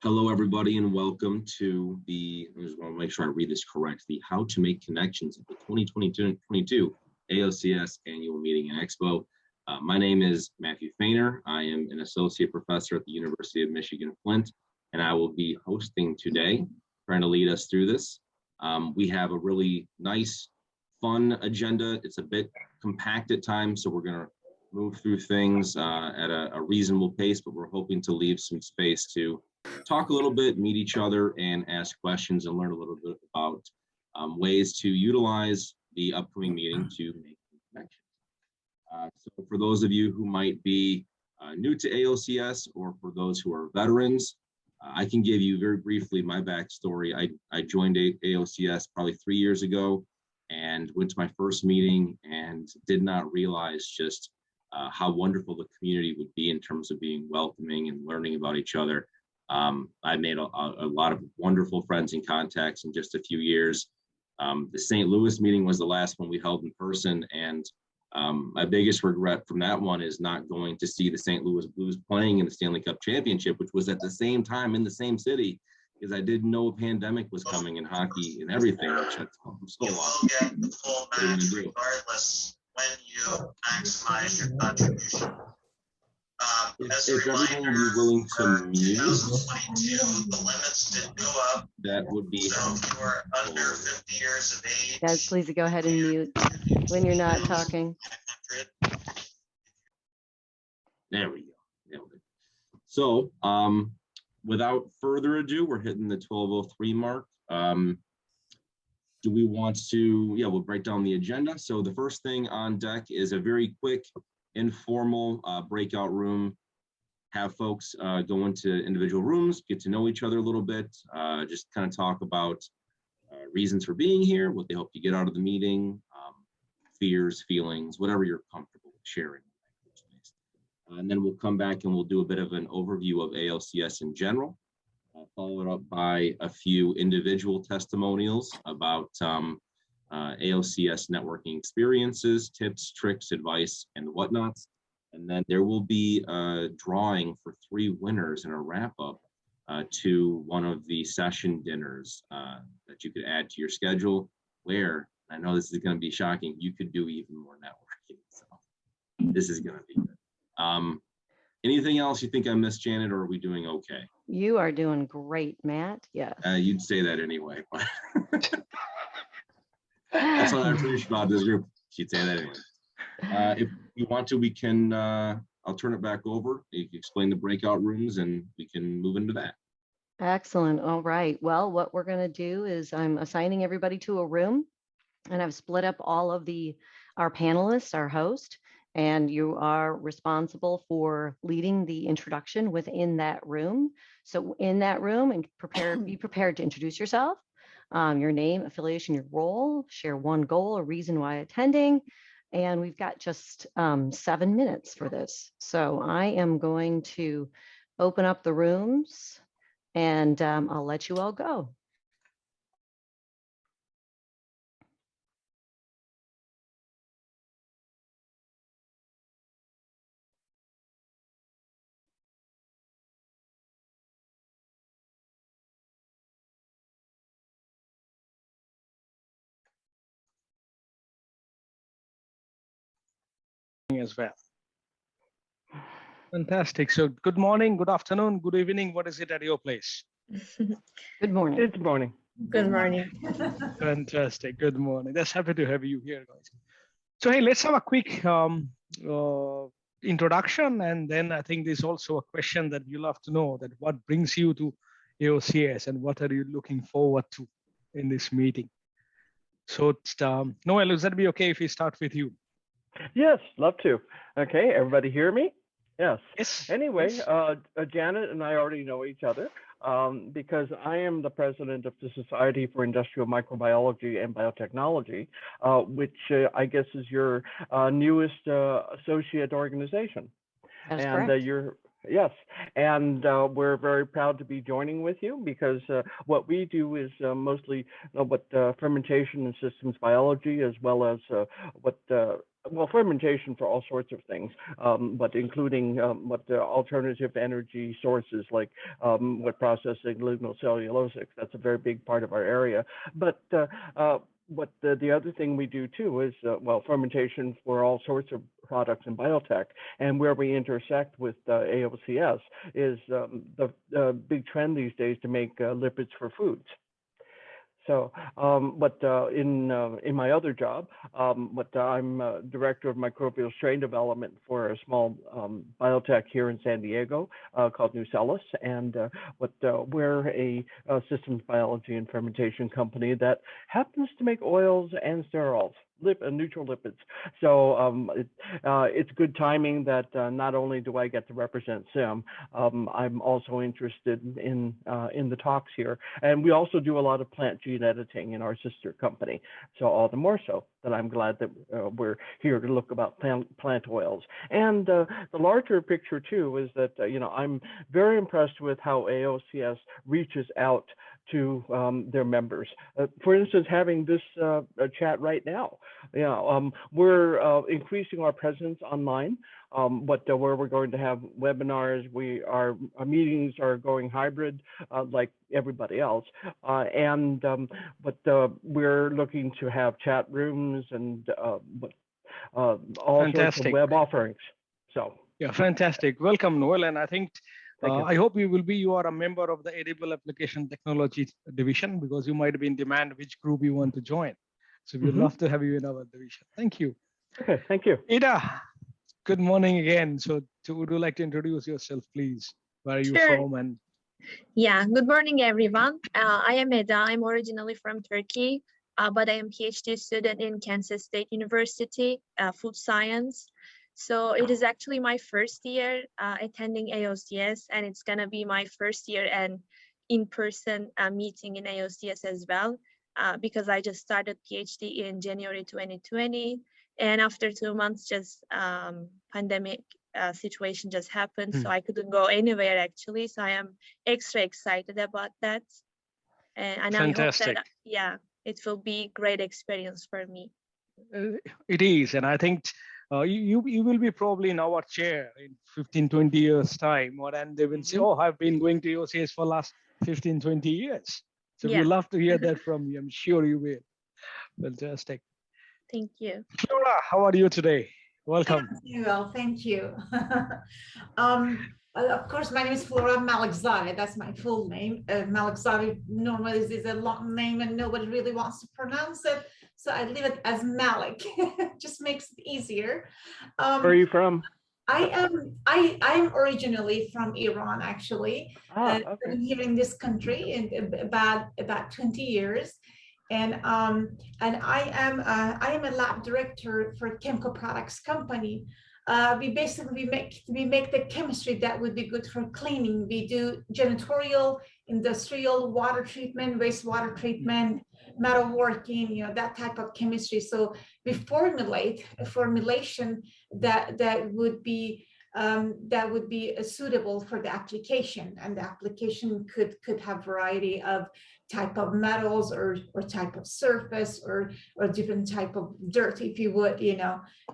Hello, everybody, and welcome to I just want to make sure I read this correct, the How to Make Connections at the 2022 AOCS Annual Meeting Expo. My name is Matthew Fhaner. I am an associate professor at the University of Michigan, Flint, and I will be hosting today, trying to lead us through this. We have a really nice, fun agenda. It's a bit compact at times, so we're going to move through things at a reasonable pace, but we're hoping to leave some space to talk a little bit, meet each other, and ask questions and learn a little bit about ways to utilize the upcoming meeting to make connections. So for those of you who might be new to AOCS or for those who are veterans, I can give you very briefly my backstory. I joined AOCS probably 3 years ago and went to my first meeting and did not realize just how wonderful the community would be in terms of being welcoming and learning about each other. I made a lot of wonderful friends and contacts in just a few years. The St. Louis meeting was the last one we held in person, and my biggest regret from that one is not going to see the St. Louis Blues playing in the Stanley Cup Championship, which was at the same time in the same city, because I didn't know a pandemic was coming in hockey and everything, which I'm so you will get the full match regardless when you maximize your contribution. As a reminder, willing to mute, 2022, the limits did go up. That would be. So if you are under 50 years of age. Guys, please go ahead and mute when you're not talking. There we go. So, without further ado, we're hitting the 12:03 mark. Do we want to? Yeah, we'll break down the agenda. So the first thing on deck is a very quick, informal breakout room. Have folks go into individual rooms, get to know each other a little bit, just kind of talk about reasons for being here, what they hope to get out of the meeting, fears, feelings, whatever you're comfortable with sharing. And then we'll come back and we'll do a bit of an overview of AOCS in general, followed up by a few individual testimonials about AOCS networking experiences, tips, tricks, advice, and whatnots. And then there will be a drawing for 3 winners and a wrap up to one of the session dinners that you could add to your schedule, where I know this is going to be shocking, you could do even more networking. So this is going to be good. Anything else you think I missed, Janet, or are we doing okay? You are doing great, Matt. Yes. You'd say that anyway. But that's what I appreciate about this group. She'd say that anyway. If you want to, we can, I'll turn it back over. You can explain the breakout rooms and we can move into that. Excellent. All right. Well, what we're going to do is I'm assigning everybody to a room, and I've split up all of our panelists, our host, and you are responsible for leading the introduction within that room. So in that room, and be prepared to introduce yourself, your name, affiliation, your role, share one goal, a reason why attending. And we've got just 7 minutes for this. So I am going to open up the rooms and I'll let you all go. As well. Fantastic. So good morning, good afternoon, good evening. What is it at your place? Good morning. Good morning. Good morning. Fantastic. Good morning. That's happy to have you here, guys. So hey, let's have a quick introduction, and then I think there's also a question that you love to know, that what brings you to AOCS and what are you looking forward to in this meeting? So Noel, is that be okay if we start with you? Yes, love to. Okay, everybody hear me? Yes. Yes. Anyway, yes. Janet and I already know each other because I am the president of the Society for Industrial Microbiology and Biotechnology, which I guess is your newest associate organization. That's and correct. Yes, and we're very proud to be joining with you because what we do is mostly fermentation and systems biology, as well as fermentation for all sorts of things, but including alternative energy sources like processing lignocellulosics. That's a very big part of our area. But the other thing we do too is fermentation for all sorts of products in biotech, and where we intersect with AOCS is the big trend these days to make lipids for foods. So, in my other job, I'm director of microbial strain development for a small biotech here in San Diego called Nucellus, and we're a systems biology and fermentation company that happens to make oils and sterols. Neutral lipids. So it's good timing that not only do I get to represent SIM, I'm also interested in the talks here. And we also do a lot of plant gene editing in our sister company. So all the more so that I'm glad that we're here to look about plant oils. And the larger picture too is that, I'm very impressed with how AOCS reaches out to their members. For instance, having this chat right now. We're increasing our presence online, where we're going to have webinars. Our meetings are going hybrid, like everybody else, we're looking to have chat rooms and all sorts of web offerings. So yeah, fantastic. Welcome, Noel, and I think. I hope you are a member of the Edible Application Technology Division, because you might be in demand which group you want to join. So we'd love to have you in our division. Thank you. Okay, thank you. Ida, good morning again. So would you like to introduce yourself, please? Where are you from? And yeah, good morning, everyone. I am Ida. I'm originally from Turkey, but I am a PhD student in Kansas State University, food science. So it is actually my first year attending AOCS, and it's going to be my first year and in-person meeting in AOCS as well, because I just started PhD in January 2020. And after 2 months, just pandemic situation just happened. So I couldn't go anywhere actually. So I am extra excited about that. And fantastic. I hope that, it will be a great experience for me. It is. And I think you will be probably in our chair in 15, 20 years time, and they will say, oh, I've been going to AOCS for last 15, 20 years. So we'd love to hear that from you. I'm sure you will. Fantastic. Thank you. Flora, how are you today? Welcome. Well, thank you. Of course, my name is Flora Malikzadeh. That's my full name. Malikzadeh normally is a long name and nobody really wants to pronounce it. So I leave it as Malik. Just makes it easier. Where are you from? I'm originally from Iran, actually. Okay. I've been here in this country in about 20 years. And I am a lab director for a chemical products company. We make the chemistry that would be good for cleaning. We do janitorial, industrial, water treatment, wastewater treatment, metalworking, that type of chemistry. So we formulate a formulation that would be suitable for the application, and the application could have variety of type of metals or type of surface or different type of dirt, if you would,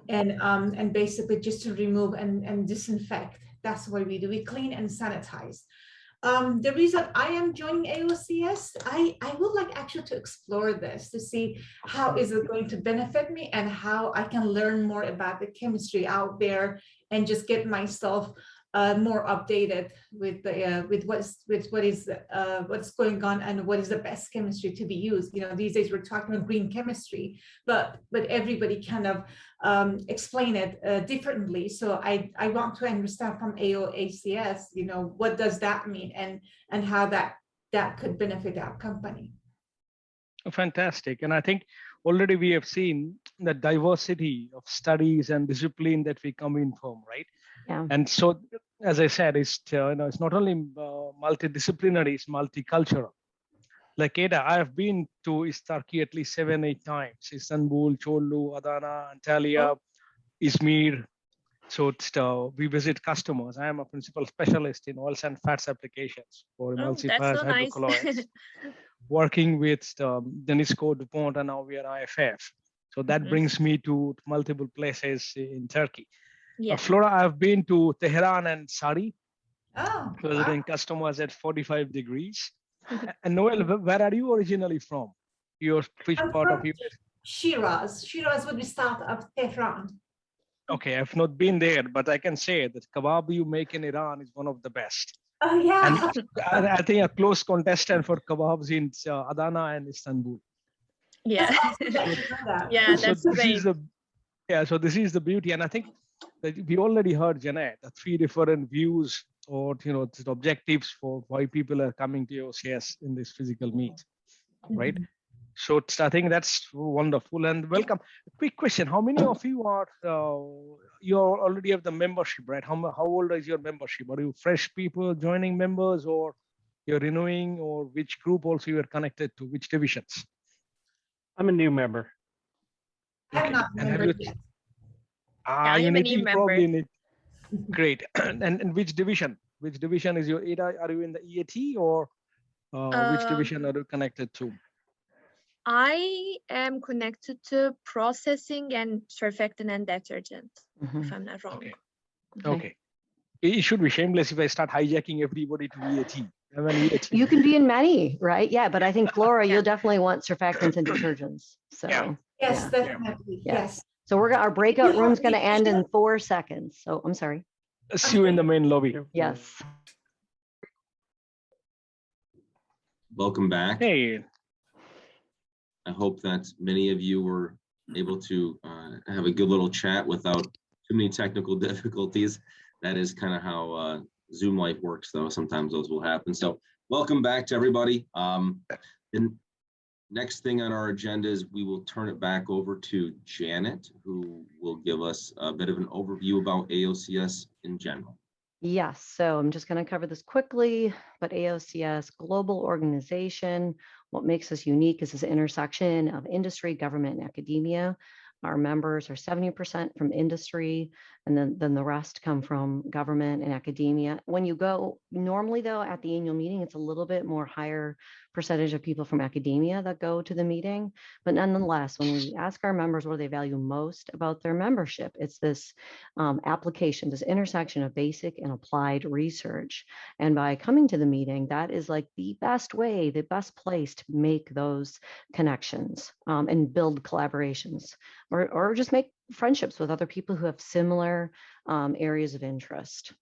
and basically just to remove and disinfect. That's what we do. We clean and sanitize. The reason I am joining AOCS, I would like actually to explore this to see how is it going to benefit me and how I can learn more about the chemistry out there and just get myself more updated with what's going on and what is the best chemistry to be used. These days we're talking about green chemistry, but everybody kind of explain it differently. So I want to understand from AOCS, what does that mean and how that could benefit our company. Fantastic. And I think already we have seen the diversity of studies and discipline that we come in from, right? Yeah. And so, as I said, it's not only multidisciplinary, it's multicultural. Like Ada, I have been to Turkey at least 7-8 times. Istanbul, Çorlu, Adana, Antalya, Izmir. So we visit customers. I am a principal specialist in oils and fats applications for Oh, that's emulsifiers, so nice. hydrocolloids, working with Denisco, DuPont, and now we are IFF. So that Mhm. brings me to multiple places in Turkey. Yeah. Flora, I've been to Tehran and Saudi, Oh, visiting customers at 45 degrees. And Noel, where are you originally from? Your which I'm part of from US? Shiraz. Shiraz would be south of Tehran. Okay, I've not been there, but I can say that kebab you make in Iran is one of the best. Oh, yeah. And I think a close contestant for kebabs in Adana and Istanbul. Yeah. That's awesome that you know that. Yeah, So that's this great. is the so this is the beauty, and I think that we already heard Janet the 3 different views or the objectives for why people are coming to AOCS in this physical meet, right? Mhm. So I think that's wonderful and welcome. Quick question: how many of you are you already have the membership, right? How old is your membership? Are you fresh people joining members, or you're renewing, or which group also you are connected to? Which divisions? I'm a new member. I'm Okay, not and have remembered you? yet. Yeah, I You am a need new you member. probably need. Great. And which division? Which division is your ADA? Are you in the EAT or which division are you connected to? I am connected to processing and surfactant and detergent, if I'm not wrong. Okay. Okay. It should be shameless if I start hijacking everybody to EAT. I'm an EAT. You can be in many, right? Yeah, but I think Flora, Yeah. you'll definitely want surfactants and detergents. So Yeah. Yes, yeah. definitely. Yeah. Yes. So our breakout You room's have going to end in leadership? 4 seconds. So I'm sorry. See you in the main lobby. Yes. Welcome back. Hey. I hope that many of you were able to have a good little chat without too many technical difficulties. That is kind of how Zoom life works, though. Sometimes those will happen. So welcome back to everybody. The next thing on our agenda is we will turn it back over to Janet, who will give us a bit of an overview about AOCS in general. Yes, so I'm just going to cover this quickly, but AOCS, global organization, what makes us unique is this intersection of industry, government, and academia. Our members are 70% from industry, and then the rest come from government and academia. When you go, normally though, at the annual meeting, it's a little bit more higher percentage of people from academia that go to the meeting. But nonetheless, when we ask our members what they value most about their membership, it's this application, this intersection of basic and applied research. And by coming to the meeting, that is like the best way, the best place to make those connections and build collaborations or just make friendships with other people who have similar areas of interest.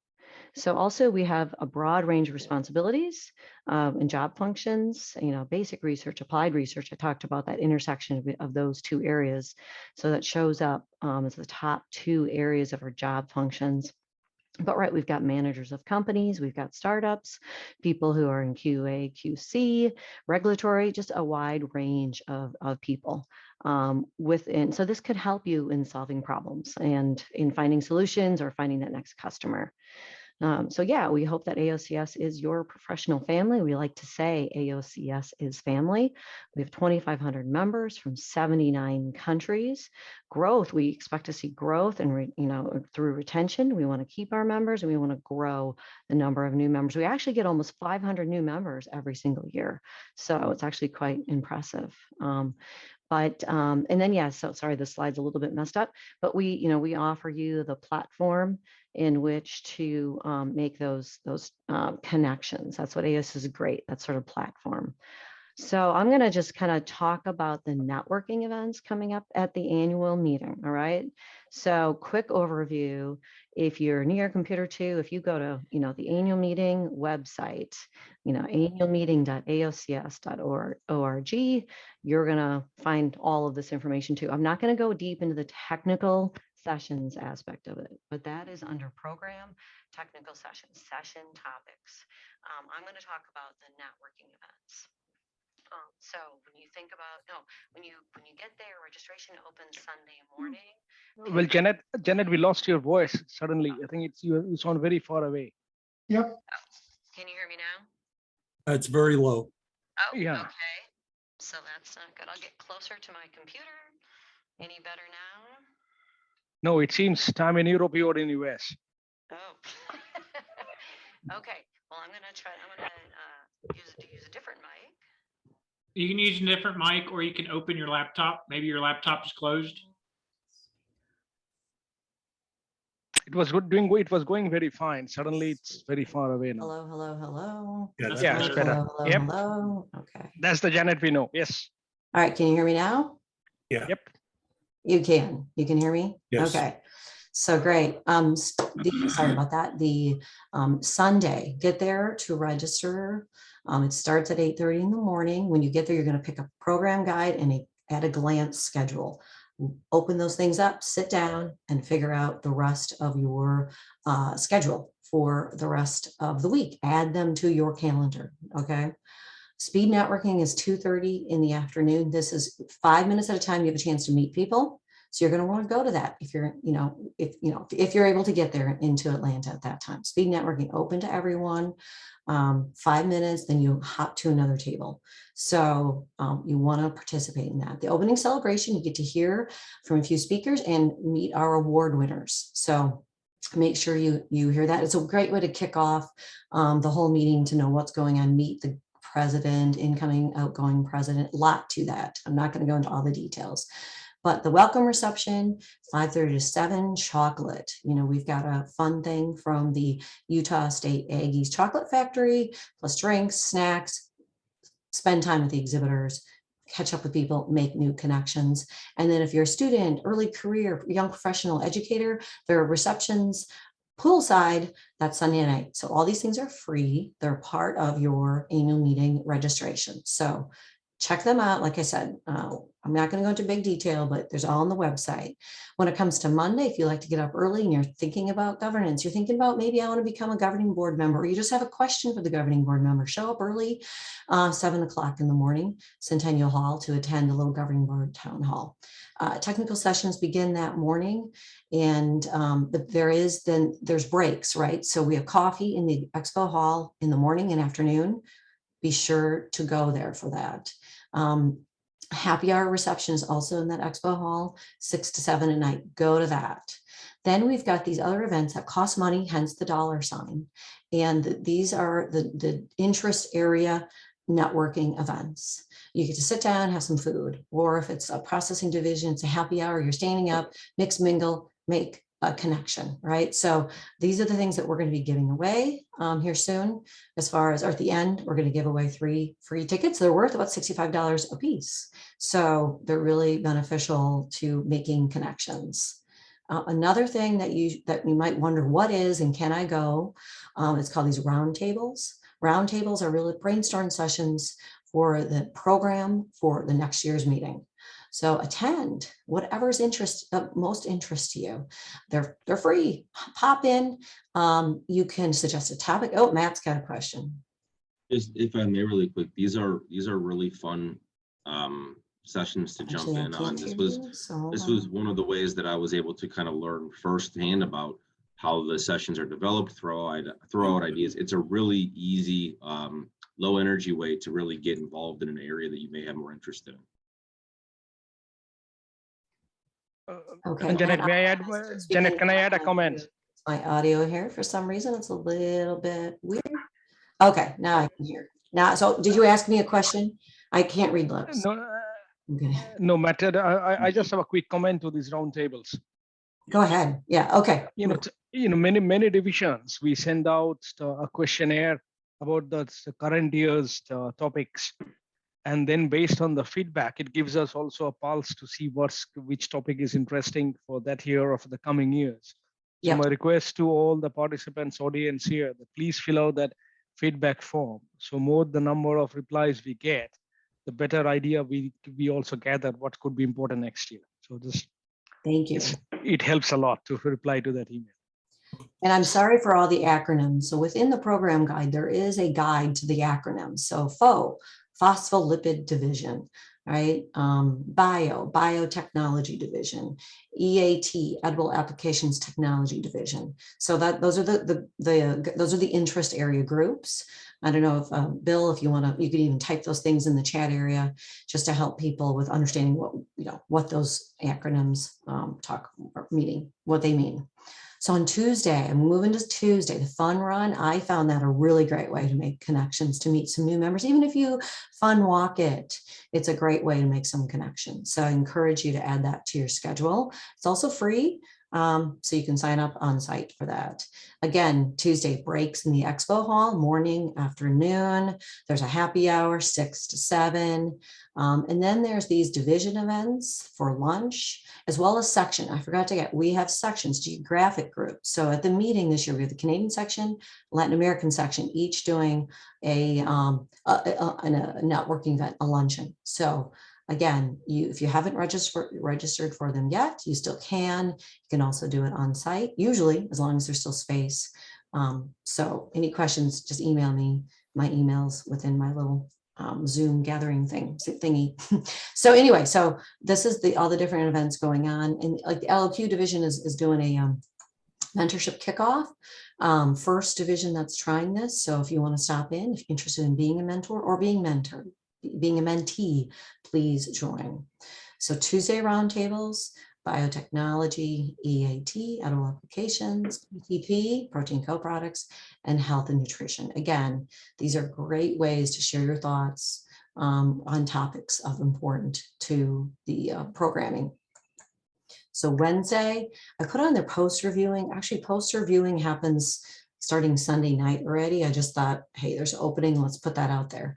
So also we have a broad range of responsibilities and job functions, basic research, applied research. I talked about that intersection of those 2 areas. So that shows up as the top 2 areas of our job functions. But right, we've got managers of companies, we've got startups, people who are in QA, QC, regulatory, just a wide range of people within. So this could help you in solving problems and in finding solutions or finding that next customer. So yeah, we hope that AOCS is your professional family. We like to say AOCS is family. We have 2,500 members from 79 countries. Growth, we expect to see growth and through retention. We want to keep our members and we want to grow the number of new members. We actually get almost 500 new members every single year. So it's actually quite impressive. And then, yeah, so sorry, the slide's a little bit messed up, but we offer you the platform in which to make those connections. That's what AOCS is great, that sort of platform. So I'm going to just kind of talk about the networking events coming up at the annual meeting. All right. So quick overview. If you're near a computer too, if you go to, the annual meeting website, annualmeeting.aocs.org, you're going to find all of this information too. I'm not going to go deep into the technical sessions aspect of it, but that is under program, technical sessions, session topics. I'm going to talk about the networking events. So when you think about, when you get there, registration opens Sunday morning. Well, Janet, we lost your voice suddenly. I think you sound very far away. Yep. Oh, can you hear me now? It's very low. Oh, yeah. Okay. So that's not good. I'll get closer to my computer. Any better now? No, it seems time in Europe, you're in US. Oh. Okay. Well, I'm gonna use a different mic. You can use a different mic, or you can open your laptop. Maybe your laptop is closed. It was good doing. It was going very fine. Suddenly, it's very far away now. Hello, hello, hello. Yeah, That's Yeah, better. it's better. Hello, hello, Yep. hello. Okay. That's the Janet we know. Yes. All right. Can you hear me now? Yep. You can. You can hear me? Yes. Okay. So great. Sorry about that. The Sunday, get there to register. It starts at 8:30 in the morning. When you get there, you're going to pick up a program guide and a at a glance schedule. Open those things up, sit down, and figure out the rest of your schedule for the rest of the week. Add them to your calendar. Okay. Speed networking is 2:30 in the afternoon. This is 5 minutes at a time. You have a chance to meet people. So you're going to want to go to that if you're, if you're able to get there into Atlanta at that time. Speed networking open to everyone. 5 minutes, then you hop to another table. So you want to participate in that. The opening celebration, you get to hear from a few speakers and meet our award winners. So make sure you hear that. It's a great way to kick off the whole meeting, to know what's going on, meet the president, incoming, outgoing president, a lot to that. I'm not going to go into all the details. But the welcome reception, 5:30 to 7, chocolate. We've got a fun thing from the Utah State Aggies Chocolate Factory, plus drinks, snacks, spend time with the exhibitors, catch up with people, make new connections. And then if you're a student, early career, young professional, educator, there are receptions, poolside, that's Sunday night. So all these things are free. They're part of your annual meeting registration. So check them out. Like I said, I'm not going to go into big detail, but there's all on the website. When it comes to Monday, if you like to get up early and you're thinking about governance, you're thinking about maybe I want to become a governing board member, or you just have a question for the governing board member, show up early, 7 o'clock in the morning, Centennial Hall, to attend the little governing board town hall. Technical sessions begin that morning, and but there's breaks, right? So we have coffee in the expo hall in the morning and afternoon. Be sure to go there for that. Happy hour reception is also in that expo hall, 6 to 7 at night. Go to that. Then we've got these other events that cost money, hence the $sign. And these are the interest area networking events. You get to sit down, have some food, or if it's a processing division, it's a happy hour, you're standing up, mix, mingle, make a connection, right? So these are the things that we're going to be giving away here soon. As far as, or at the end, we're going to give away 3 free tickets. They're worth about $65 a piece. So they're really beneficial to making connections. Another thing that you might wonder what is and can I go? It's called these roundtables. Roundtables are really brainstorm sessions for the program for the next year's meeting. So attend whatever's most interest to you. They're free. Pop in. You can suggest a topic. Oh, Matt's got a question. Just if I may, really quick, these are really fun sessions to jump in on. This was one of the ways that I was able to kind of learn firsthand about how the sessions are developed, throw out ideas. It's a really easy, low energy way to really get involved in an area that you may have more interest in. Okay. And Janet, may I add? Janet, can I add a comment? My audio here, for some reason, it's a little bit weird. Okay, now I can hear. Now, so did you ask me a question? I can't read lips. No, Okay. no matter. I just have a quick comment to these roundtables. Go ahead. Yeah. Okay. Many divisions, we send out a questionnaire about the current year's topics. And then based on the feedback, it gives us also a pulse to see which topic is interesting for that year or for the coming years. So Yep. my request to all the participants, audience here, that please fill out that feedback form. So more the number of replies we get, the better idea we also gather what could be important next year. So Thank you. It helps a lot to reply to that email. And I'm sorry for all the acronyms. So within the program guide, there is a guide to the acronyms. So phospholipid division, right? Biotechnology division, EAT, edible applications technology division. So those are the interest area groups. I don't know if Bill, if you want to, you could even type those things in the chat area just to help people with understanding what those acronyms what they mean. So on Tuesday, I'm moving to Tuesday, the fun run. I found that a really great way to make connections, to meet some new members. Even if you fun walk it, it's a great way to make some connections. So I encourage you to add that to your schedule. It's also free. So you can sign up on site for that. Again, Tuesday breaks in the expo hall, morning, afternoon. There's a happy hour, 6 to 7. And then there's these division events for lunch, as well as section. I forgot to we have sections, geographic groups. So at the meeting this year, we have the Canadian section, Latin American section, each doing a networking event, a luncheon. So again, if you haven't registered for them yet, you still can. You can also do it on site, usually as long as there's still space. So any questions, just email me. My email's within my little Zoom gathering thingy. So anyway, so this is all the different events going on. And like the LQ division is doing a mentorship kickoff. First division that's trying this. So if you want to stop in, if you're interested in being a mentor or being mentored, being a mentee, please join. So Tuesday roundtables, biotechnology, EAT, edible applications, PTP, protein co-products, and health and nutrition. Again, these are great ways to share your thoughts on topics of important to the programming. So Wednesday, I put on their poster viewing. Actually, poster viewing happens starting Sunday night already. I just thought, hey, there's an opening, let's put that out there.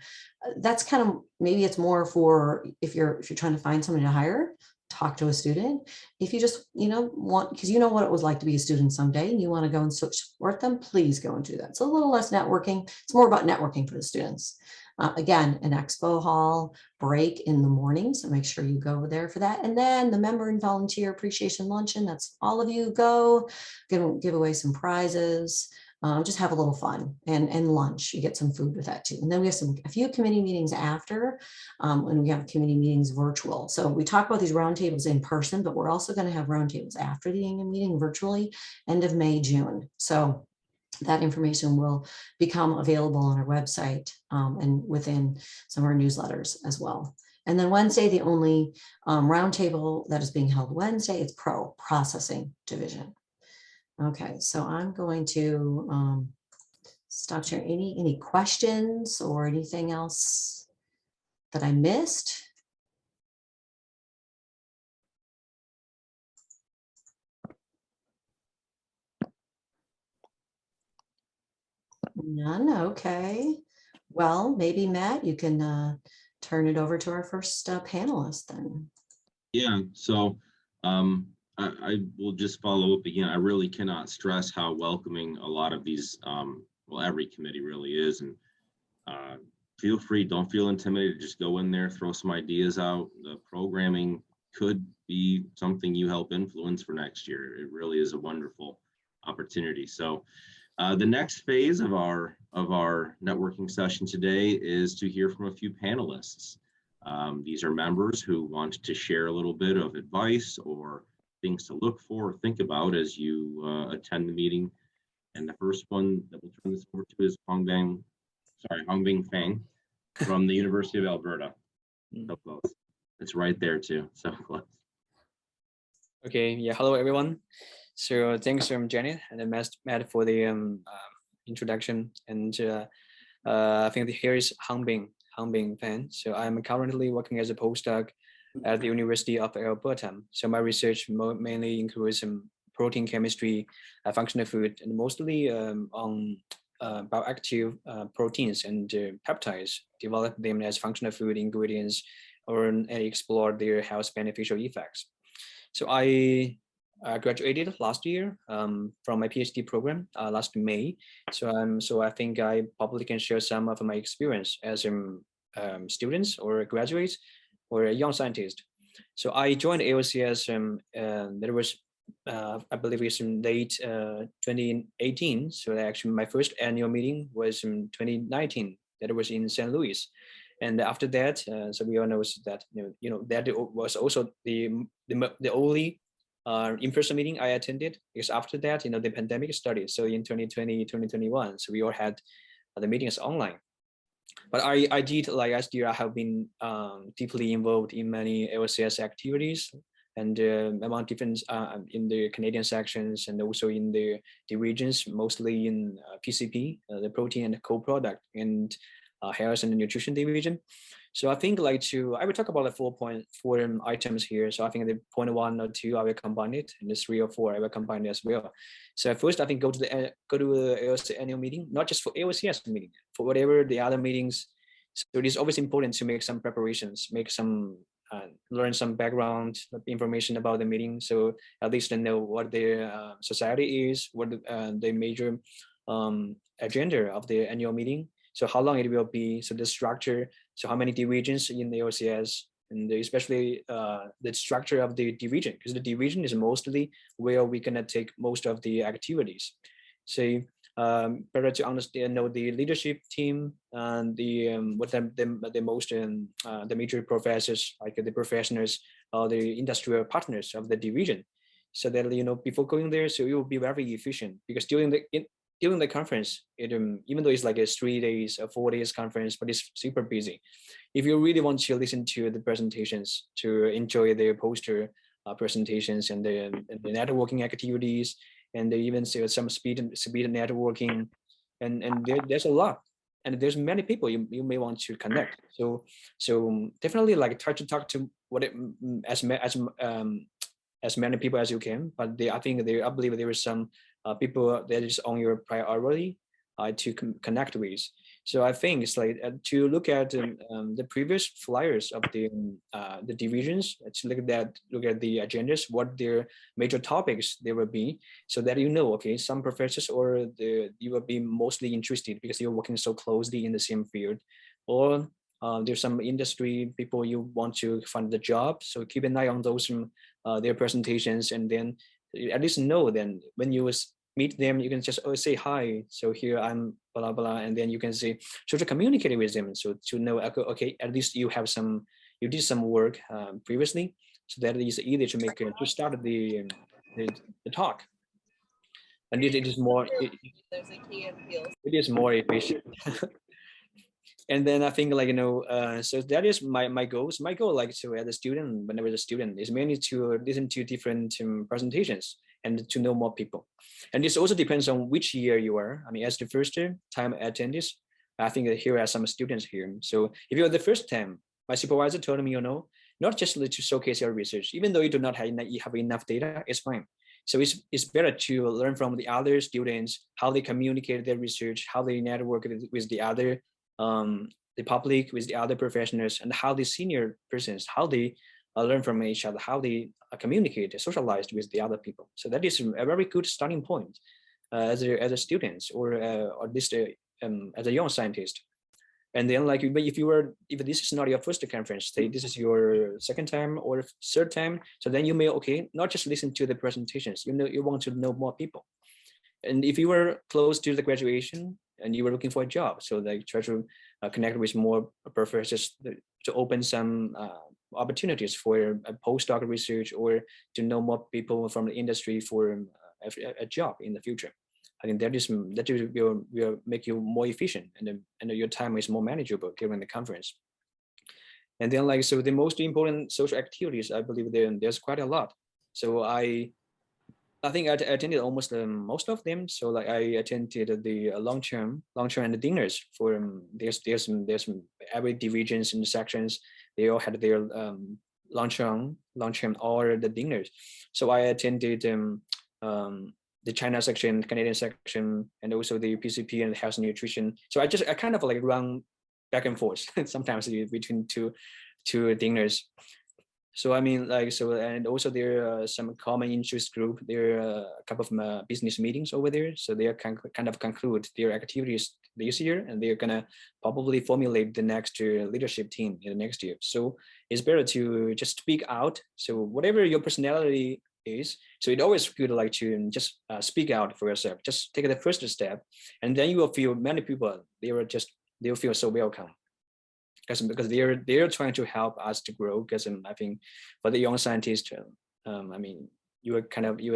That's kind of, maybe it's more for if you're trying to find somebody to hire, talk to a student. If you just, want, because you know what it was like to be a student someday and you want to go and support them, please go and do that. It's a little less networking. It's more about networking for the students. Again, an expo hall break in the morning. So make sure you go there for that. And then the member and volunteer appreciation luncheon. That's all of you go, give away some prizes. Just have a little fun and lunch. You get some food with that too. And then we have a few committee meetings after, when we have committee meetings virtual. So we talk about these roundtables in person, but we're also going to have roundtables after the annual meeting virtually, end of May, June. So that information will become available on our website and within some of our newsletters as well. And then Wednesday, the only roundtable that is being held Wednesday, it's processing division. Okay, so I'm going to stop sharing. Any questions or anything else that I missed? None, okay. Well, maybe Matt, you can turn it over to our first panelist then. Yeah, so I will just follow up again. I really cannot stress how welcoming a lot of these, well, every committee really is. And feel free, don't feel intimidated. Just go in there, throw some ideas out. The programming could be something you help influence for next year. It really is a wonderful opportunity. So the next phase of our networking session today is to hear from a few panelists. These are members who want to share a little bit of advice or things to look for or think about as you attend the meeting. And the first one that we'll turn this over to is Hongbing Fan from the University of Alberta. So close. It's right there too, so close. Okay, yeah, hello everyone. So thanks Janet and Matt for the introduction. And I think here is Hongbing Fan. So I'm currently working as a postdoc at the University of Alberta. So my research mainly includes protein chemistry, functional food, and mostly on bioactive proteins and peptides, develop them as functional food ingredients and explore their health beneficial effects. So I graduated last year from my PhD program last May. So I think I probably can share some of my experience as students or graduates or a young scientist. So I joined AOCS, that was, I believe it's in late 2018. So actually my first annual meeting was in 2019, that was in St. Louis. And after that, so we all know that, that was also the only in-person meeting I attended, because after that, the pandemic started. So in 2020, 2021, so we all had the meetings online. But I did, like last year, I have been deeply involved in many AOCS activities and among different in the Canadian sections and also in the regions, mostly in PCP, the protein and co-product, and health and nutrition division. So I think like I will talk about the 4 items here. So I think the point 1 or 2, I will combine it, and the 3 or 4, I will combine it as well. So first, I think go to the AOCS annual meeting, not just for AOCS meeting, for whatever the other meetings. So it is always important to make some preparations, make some learn some background information about the meeting, so at least they know what their society is, what the major agenda of the annual meeting. So how long it will be, so the structure, so how many divisions in the AOCS, and especially the structure of the division, because the division is mostly where we're gonna take most of the activities. So better to understand, know the leadership team and the what the most the major professors, like the professionals or the industrial partners of the division, so that before going there, so it will be very efficient, because during the conference, even though it's like a 3 days or 4 days conference, but it's super busy. If you really want to listen to the presentations, to enjoy their poster presentations and the networking activities, and they even say some speed networking, and there's a lot, and there's many people you may want to connect. So definitely like try to talk to as many people as you can. But I believe there is some people that is on your priority to connect with. So I think it's like to look at the previous flyers of the divisions, to look at the agendas, what their major topics there will be, so that okay, some professors or you will be mostly interested because you're working so closely in the same field, or there's some industry people you want to find the job. So keep an eye on those their presentations, and then at least know then when you meet them, you can just say hi. So here I'm blah blah, and then you can say, so to communicate with them, so to know okay, at least you did some work previously, so that it is easy to make to start the talk, and it is more efficient. And then I think so that is my goals. My goal, like, so as a student, whenever the student, is mainly to listen to different presentations and to know more people. And this also depends on which year you are. I mean, as the first time attendees, I think that here are some students here. So if you're the first time, my supervisor told me, not just to showcase your research, even though you do not have enough data, it's fine. So it's better to learn from the other students, how they communicate their research, how they network with the other the public, with the other professionals, and how the senior persons, how they learn from each other, how they communicate, socialize with the other people. So that is a very good starting point as a student, or at least as a young scientist. And then, like, if this is not your first conference, say this is your second time or third time, so then you may not just listen to the presentations. You want to know more people. And if you were close to the graduation and you were looking for a job, so like try to connect with more professors to open some opportunities for postdoc research, or to know more people from the industry for a job in the future. I think that will make you more efficient, and your time is more manageable during the conference. And then, so the most important social activities, I believe there's quite a lot. So I think I attended almost most of them. So like I attended the long term and the dinners for there's some every divisions and sections, they all had their lunch term or the dinners. So I attended the China section, Canadian section, and also the PCP and health and nutrition. So I kind of like run back and forth sometimes between two dinners. So I mean, and also there are some common interest group. There are a couple of business meetings over there. So they are kind of conclude their activities this year, and they're gonna probably formulate the next leadership team in the next year. So it's better to just speak out. So whatever your personality is, so it always good to just speak out for yourself. Just take the first step, and then you will feel many people. They'll feel so welcome. Because they're trying to help us to grow. Because I think for the young scientists, I mean, you are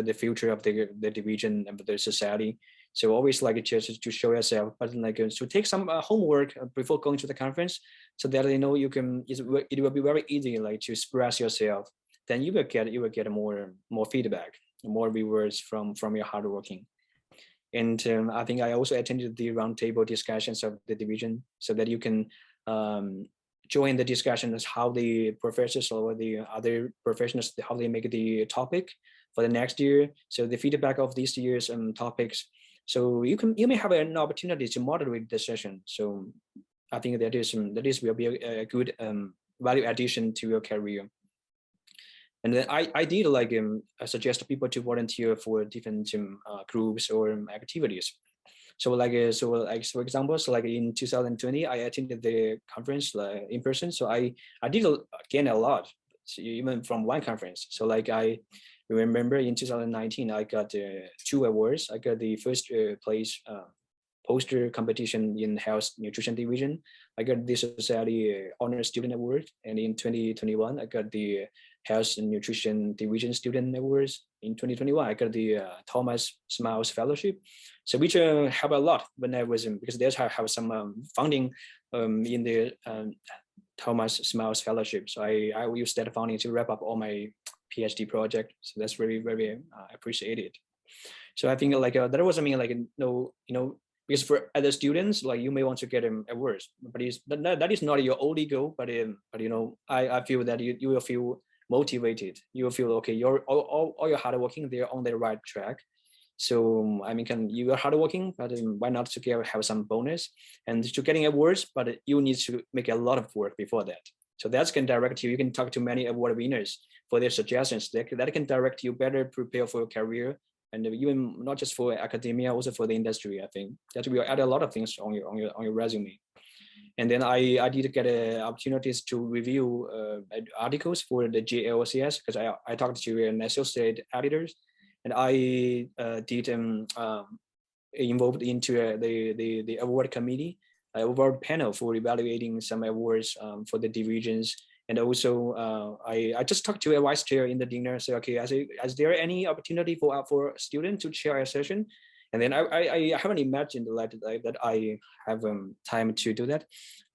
the future of the division and the society. So always like just to show yourself, but like to take some homework before going to the conference, so that you know it will be very easy like to express yourself. Then you will get more feedback, more rewards from your hard working. And I think I also attended the roundtable discussions of the division, so that you can join the discussions how the professors or the other professionals, how they make the topic for the next year. So the feedback of this year's topics. So you may have an opportunity to moderate the session. So I think that will be a good value addition to your career. And then I did like suggest people to volunteer for different groups or activities. So for example, so like in 2020, I attended the conference in person. So I did gain a lot, so even from one conference. So like I remember in 2019, I got 2 awards. I got the first place poster competition in Health Nutrition Division. I got the Society Honor Student Award. And in 2021, I got the Health and Nutrition Division Student Awards. In 2021, I got the Thomas Smiles Fellowship. So which helped a lot when I was because there's have some funding in the Thomas Smiles Fellowship. So I used that funding to wrap up all my PhD project. So that's very appreciated. So I think like that was because for other students, like you may want to get awards, but that is not your only goal. But I feel that you will feel motivated. You will feel okay. All your hard working, they're on the right track. So I mean, you are hardworking, but why not to have some bonus and to getting awards? But you need to make a lot of work before that. So that can direct you. You can talk to many award winners for their suggestions. That can direct you better prepare for your career, and even not just for academia, also for the industry. I think that will add a lot of things on your resume. And then I did get opportunities to review articles for the AOCS because I talked to an associate editors. And I did involved into the award committee, award panel for evaluating some awards for the divisions. And also I just talked to a vice chair in the dinner. So okay, is there any opportunity for a student to chair a session? And then I haven't imagined that I have time to do that.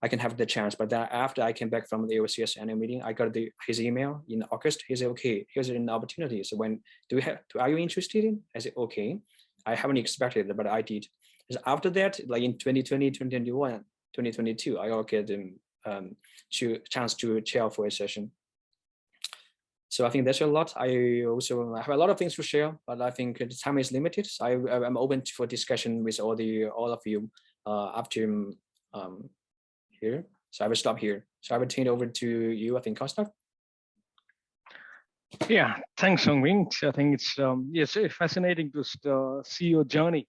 I can have the chance, but then after I came back from the AOCS annual meeting, I got his email in August. He said, okay, here's an opportunity. So are you interested in? I said, okay. I haven't expected it, but I did. So after that, like in 2020, 2021, 2022, I all get chance to chair for a session. So I think that's a lot. I also have a lot of things to share, but I think the time is limited. So I'm open for discussion with all of you after here. So I will stop here. So I will turn it over to you, I think, Kaustuv. Yeah, thanks, Hongbing. I think it's fascinating to see your journey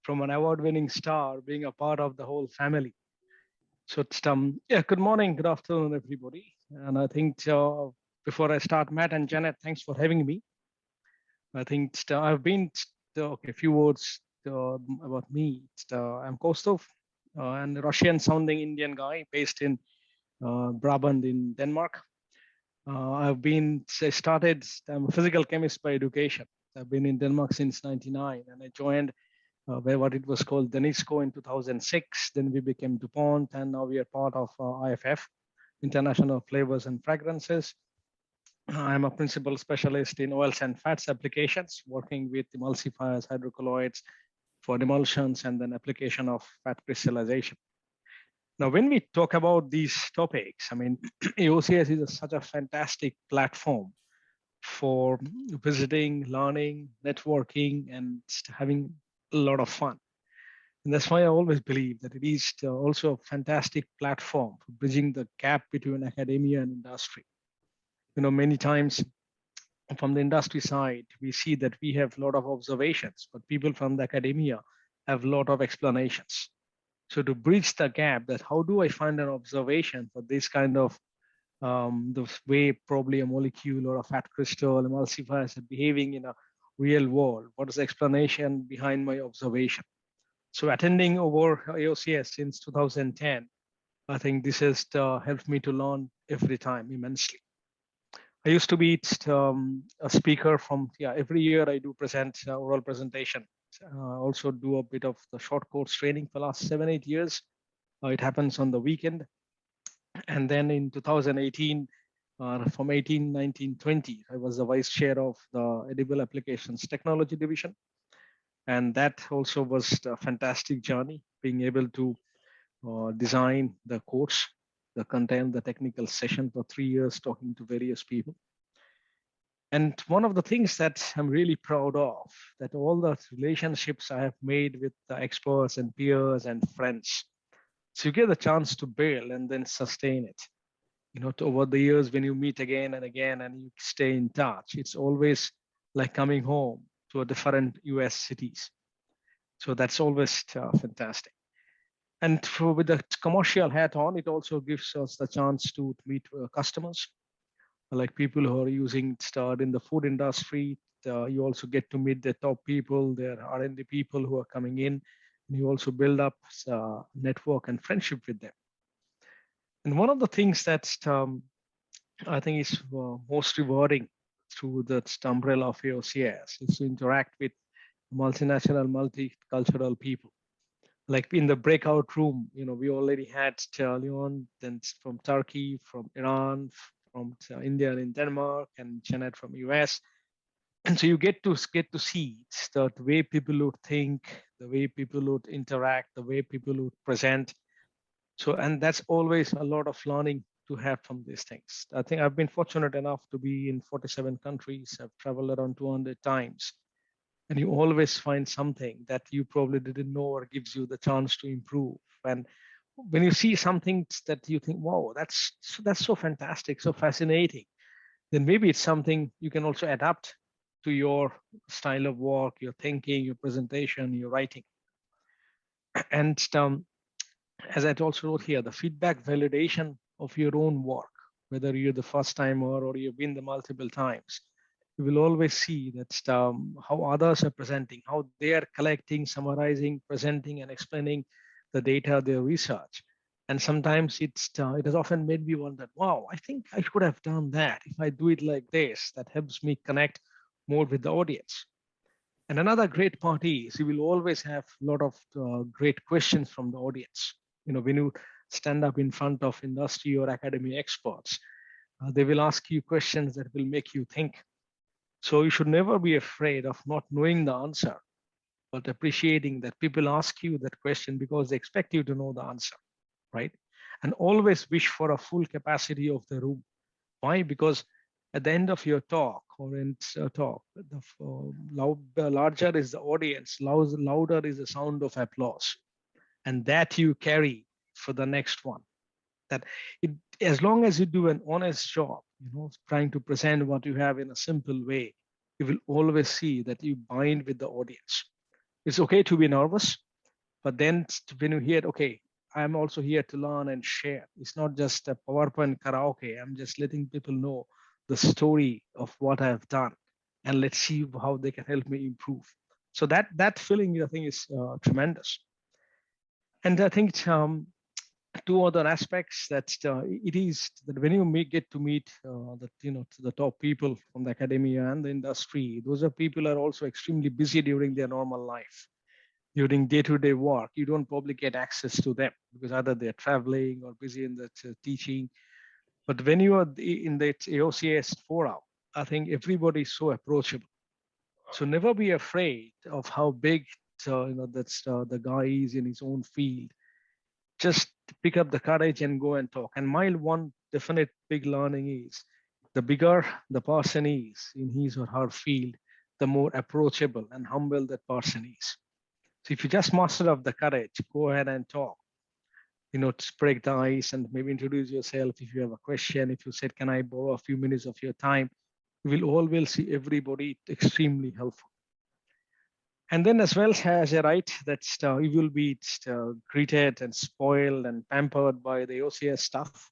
from an award-winning star being a part of the whole family. So it's good morning, good afternoon, everybody. And I think before I start, Matt and Janet, thanks for having me. I think I've been a few words about me. I'm Kaustuv, and Russian-sounding Indian guy based in Brabant in Denmark. I'm a physical chemist by education. I've been in Denmark since '99, and I joined what it was called Denisco in 2006. Then we became DuPont, and now we are part of IFF, International Flavors and Fragrances. I'm a principal specialist in oils and fats applications, working with emulsifiers, hydrocolloids for emulsions, and then application of fat crystallization. Now, when we talk about these topics, I mean, AOCS is such a fantastic platform for visiting, learning, networking, and having a lot of fun. And that's why I always believe that it is also a fantastic platform for bridging the gap between academia and industry. Many times from the industry side, we see that we have a lot of observations, but people from the academia have a lot of explanations. So to bridge the gap, that how do I find an observation for this kind of the way probably a molecule or a fat crystal emulsifiers are behaving in a real world? What is the explanation behind my observation? So attending over AOCS since 2010, I think this has helped me to learn every time immensely. I used to be a speaker from, every year I do present oral presentation also do a bit of the short course training for the last 7-8 years. It happens on the weekend. And then in 2018, from 18, 19, 20, I was the vice chair of the Edible Applications Technology Division. And that also was a fantastic journey, being able to design the course, the content, the technical session for 3 years, talking to various people. And one of the things that I'm really proud of, that all the relationships I have made with the experts and peers and friends, so you get the chance to build and then sustain it. You know, over the years, when you meet again and again and you stay in touch, it's always like coming home to a different US cities. So that's always fantastic. And with the commercial hat on, it also gives us the chance to meet customers, like people who are using START in the food industry. You also get to meet the top people, their R&D people who are coming in. And you also build up network and friendship with them. And one of the things that I think is most rewarding through the umbrella of AOCS is to interact with multinational, multicultural people. Like in the breakout room, you know, we already had Leon, then from Turkey, from Iran, from India and Denmark, and Janet from US. And so you get to see the way people would think, the way people would interact, the way people would present. So, and that's always a lot of learning to have from these things. I think I've been fortunate enough to be in 47 countries. I've traveled around 200 times. And you always find something that you probably didn't know or gives you the chance to improve. And when you see something that you think, wow, that's so fantastic, so fascinating, then maybe it's something you can also adapt to your style of work, your thinking, your presentation, your writing. And as I also wrote here, the feedback validation of your own work, whether you're the first timer or you've been the multiple times, you will always see that how others are presenting, how they are collecting, summarizing, presenting, and explaining the data, their research. And sometimes it has often made me wonder, wow, I think I could have done that. If I do it like this, that helps me connect more with the audience. And another great part is you will always have a lot of great questions from the audience. You know, when you stand up in front of industry or academy experts, they will ask you questions that will make you think. So you should never be afraid of not knowing the answer, but appreciating that people ask you that question because they expect you to know the answer, right? And always wish for a full capacity of the room. Why? Because at the end of your talk or in a talk, the larger is the audience, louder is the sound of applause. And that you carry for the next one. That as long as you do an honest job, you know, trying to present what you have in a simple way, you will always see that you bind with the audience. It's okay to be nervous, but then when you hear, okay, I'm also here to learn and share. It's not just a PowerPoint karaoke. I'm just letting people know the story of what I've done, and let's see how they can help me improve. So that feeling, I think, is tremendous. And I think two other aspects that it is that when you get to meet the top people from the academia and the industry, those are people who are also extremely busy during their normal life. During day-to-day work, you don't probably get access to them because either they're traveling or busy in the teaching. But when you are in the AOCS forum, I think everybody is so approachable. So never be afraid of how big the guy is in his own field. Just pick up the courage and go and talk. And my one definite big learning is the bigger the person is in his or her field, the more approachable and humble that person is. So if you just master of the courage, go ahead and talk. You know, to break the ice and maybe introduce yourself. If you have a question, if you said, can I borrow a few minutes of your time? You will always see everybody extremely helpful. And then as well as a right that you will be greeted and spoiled and pampered by the AOCS staff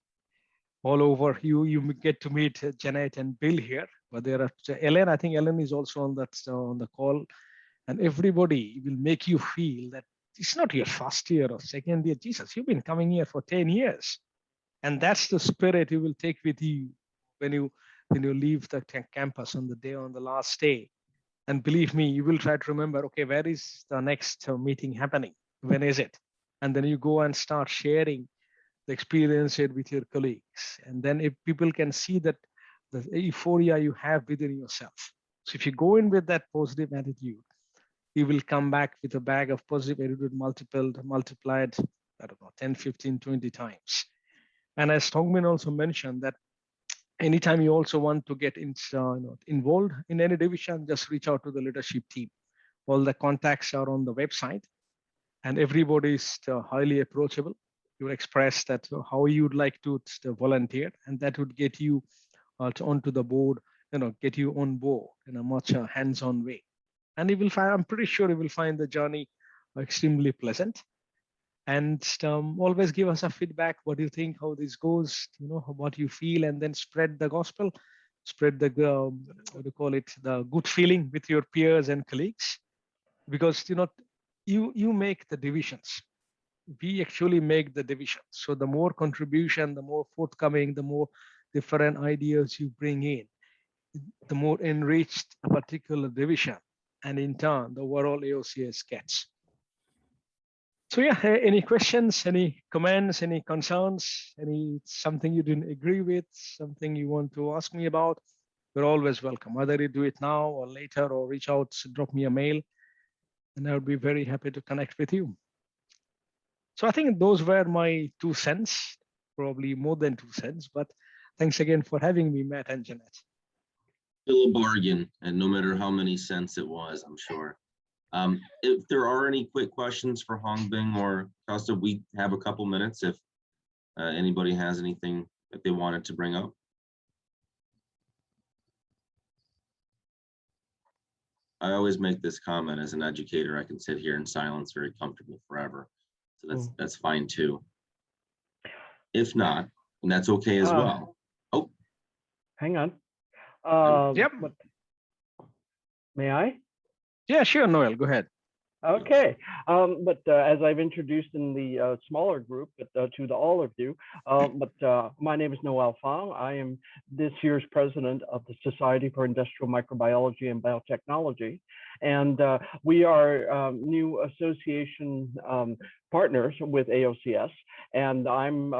all over. You get to meet Janet and Bill here, but there are Ellen. I think Ellen is also on the call, and everybody will make you feel that it's not your first year or second year. Jesus, you've been coming here for 10 years, and that's the spirit you will take with you when you leave the campus on the last day. And believe me, you will try to remember, okay, where is the next meeting happening? When is it? And then you go and start sharing the experience with your colleagues. And then if people can see that the euphoria you have within yourself. So if you go in with that positive attitude, you will come back with a bag of positive attitude multiplied, I don't know, 10, 15, 20 times. And as Hongbing also mentioned that anytime you also want to get involved in any division, just reach out to the leadership team. All the contacts are on the website and everybody is highly approachable. You express that how you'd like to volunteer, and that would get you onto the board, get you on board in a much hands-on way. And you will find, I'm pretty sure you will find the journey extremely pleasant. And always give us a feedback. What do you think, how this goes, what you feel, and then spread the gospel, spread the, what do you call it, the good feeling with your peers and colleagues. Because, you make the divisions. We actually make the division. So the more contribution, the more forthcoming, the more different ideas you bring in, the more enriched a particular division, and in turn, the overall AOCS gets. So yeah, any questions, any comments, any concerns, something you didn't agree with, something you want to ask me about, you're always welcome. Whether you do it now or later or reach out, drop me a mail, and I would be very happy to connect with you. So I think those were my 2 cents, probably more than 2 cents, but thanks again for having me, Matt and Jeanette. Still a bargain, and no matter how many cents it was, I'm sure. If there are any quick questions for Hongbing or Kaustuv, we have a couple minutes if anybody has anything that they wanted to bring up. I always make this comment as an educator. I can sit here in silence, very comfortable forever. So that's fine too. If not, and that's okay as well. Oh, hang on. Yep. May I? Yeah, sure, Noel, go ahead. Okay, but as I've introduced in the smaller group, but to all of you, my name is Noel Fong. I am this year's president of the Society for Industrial Microbiology and Biotechnology, and we are new association partners with AOCS, and I'm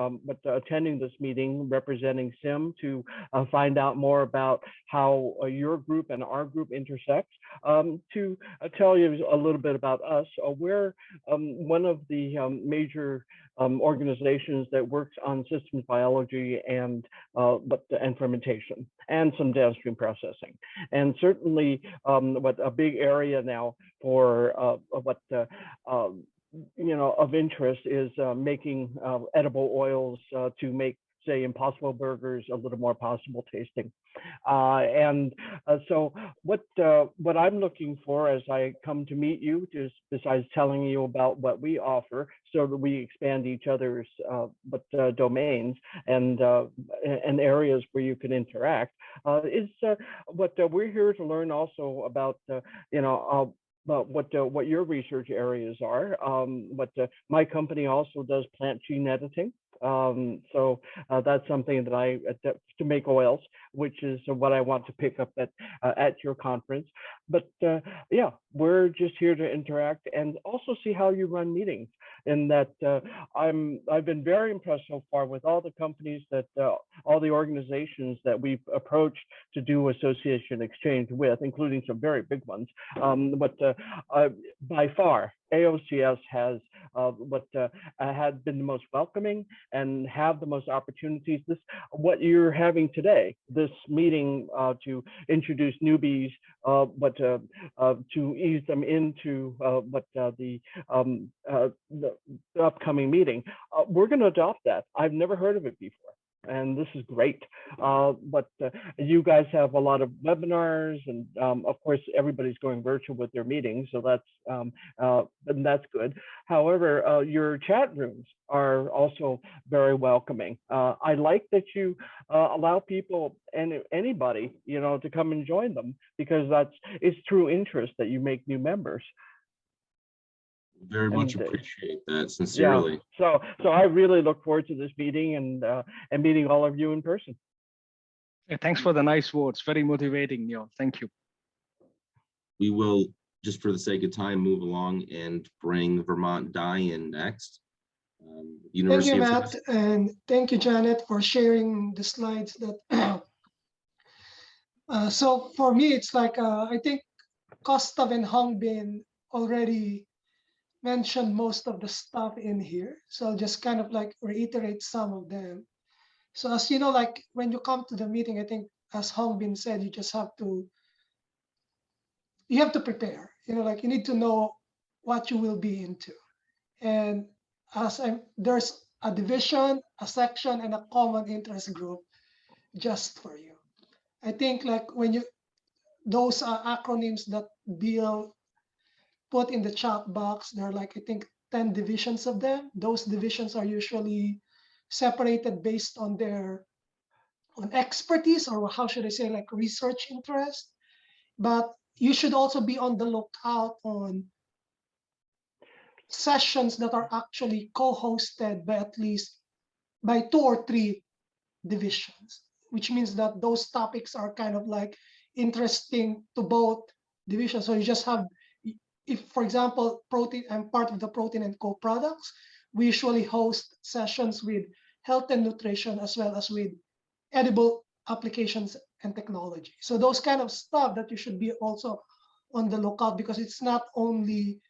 attending this meeting representing SIM to find out more about how your group and our group intersects. To tell you a little bit about us, we're one of the major organizations that works on systems biology and fermentation and some downstream processing. And certainly a big area now for of interest is making edible oils to make, say, Impossible burgers a little more possible tasting. So what I'm looking for as I come to meet you, is besides telling you about what we offer, so that we expand each other's domains and areas where you can interact, is what we're here to learn also about, what your research areas are. My company also does plant gene editing. So that's something that to make oils, which is what I want to pick up at your conference. But yeah, we're just here to interact and also see how you run meetings. And that I've been very impressed so far with all the companies that all the organizations that we've approached to do association exchange with, including some very big ones. By far, AOCS has had been the most welcoming and have the most opportunities. What you're having today, this meeting to introduce newbies, to ease them into the upcoming meeting, we're going to adopt that. I've never heard of it before, and this is great. You guys have a lot of webinars, and of course everybody's going virtual with their meetings, so that's good. However, your chat rooms are also very welcoming. I like that you allow people and anybody to come and join them, because it's true interest that you make new members. Very much appreciate that, sincerely. Yeah. So I really look forward to this meeting and meeting all of you in person. Yeah, thanks for the nice words. Very motivating, Neil. Thank you. We will, just for the sake of time, move along and bring Vermont Dye in next. Thank you, Matt, and thank you, Janet, for sharing the slides. That so for me, it's like I think Kaustuv and Hongbing already mentioned most of the stuff in here. So I'll just kind of like reiterate some of them. So as you know, like when you come to the meeting, I think as Hongbing said, you just have to prepare. Like you need to know what you will be into, and there's a division, a section, and a common interest group just for you. I think like when those are acronyms that Bill put in the chat box, there are like, I think 10 divisions of them. Those divisions are usually separated based on on expertise, or how should I say, like research interest. But you should also be on the lookout on sessions that are actually co-hosted by at least by 2 or 3 divisions, which means that those topics are kind of like interesting to both divisions. So you just have, if for example, protein, I'm part of the protein and co-products, we usually host sessions with health and nutrition as well as with edible applications and technology. So those kind of stuff that you should be also on the lookout, because it's not only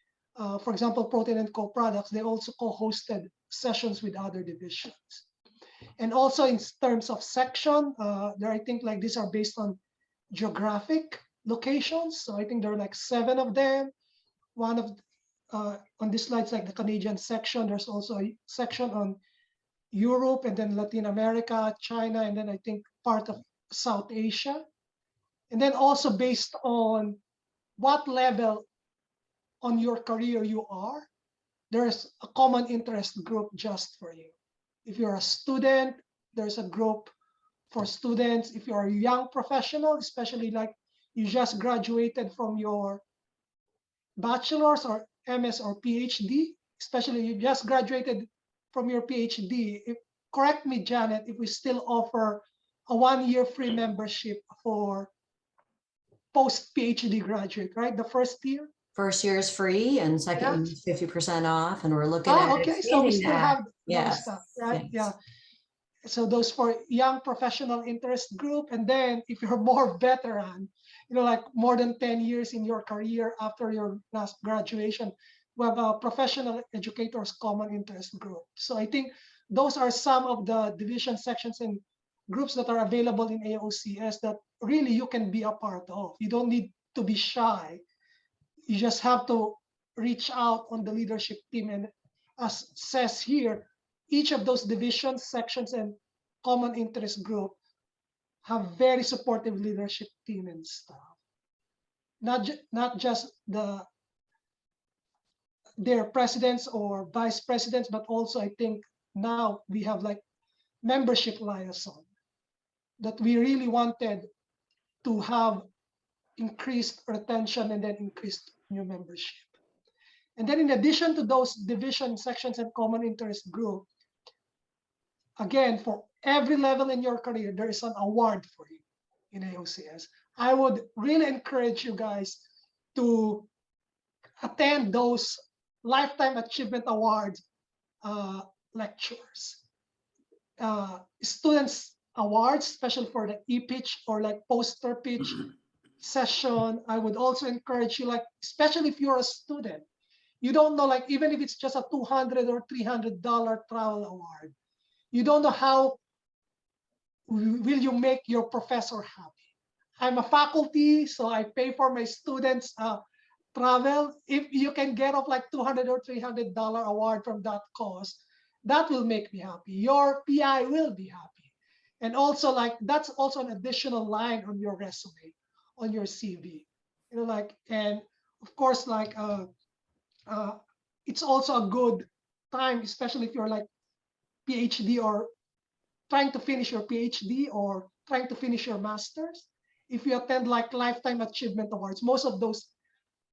for example, protein and co-products, they also co-hosted sessions with other divisions. And also in terms of section, I think like these are based on geographic locations. So I think there are like 7 of them. One of, on this slide's like the Canadian section. There's also a section on Europe, and then Latin America, China, and then I think part of South Asia. And then also based on what level on your career you are, there's a common interest group just for you. If you're a student, there's a group for students. If you're a young professional, especially like you just graduated from your bachelor's or MS or PhD, especially you just graduated from your PhD, correct me, Janet, if we still offer a 1-year free membership for post-PhD graduate, right? The first year? First year is free and second is 50% off, and we're looking at okay, so we still have yes. stuff, right? Yes. Yeah. So those for young professional interest group, and then if you're more veteran, like more than 10 years in your career after your last graduation, we have a professional educators common interest group. So I think those are some of the division sections and groups that are available in AOCS that really you can be a part of. You don't need to be shy. You just have to reach out on the leadership team. And as says here, each of those divisions, sections, and common interest group have very supportive leadership team and staff. Not just their presidents or vice presidents, but also I think now we have like membership liaison that we really wanted to have increased retention and then increased new membership. And then in addition to those division sections and common interest group, again, for every level in your career, there is an award for you in AOCS. I would really encourage you guys to attend those Lifetime Achievement Awards lectures. Students awards, especially for the e-pitch or like poster pitch session. I would also encourage you, like, especially if you're a student, you don't know, like, even if it's just a $200 or $300 travel award, you don't know how will you make your professor happy. I'm a faculty, so I pay for my students' travel. If you can get off like $200 or $300 award from that cost, that will make me happy. Your PI will be happy. And also, like, that's also an additional line on your resume, on your CV. You know, like, and of course, like, it's also a good time, especially if you're like PhD or trying to finish your PhD or trying to finish your master's. If you attend like Lifetime Achievement Awards, most of those